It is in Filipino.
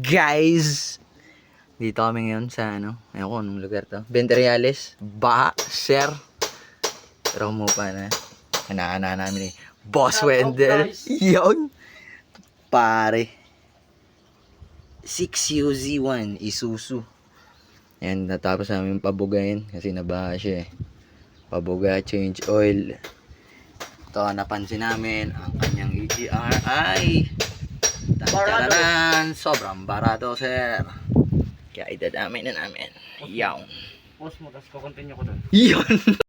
Guys, dito kami ngayon sa ayun ko anong lugar to. Venteriales, Baha, Sir. Pero umupa na. Hanahan namin Boss Wendell. Yun. Pare. 6UZ1 Isuzu. Ayan, natapos namin pabugayin kasi nabaha siya Pabuga, change oil. Ito, napansin namin ang kanyang EGR ay sobrang barato, sir. Kaya idadamay na namin. Yawn. Post mo, tapos kukontinue ko dun. Yun.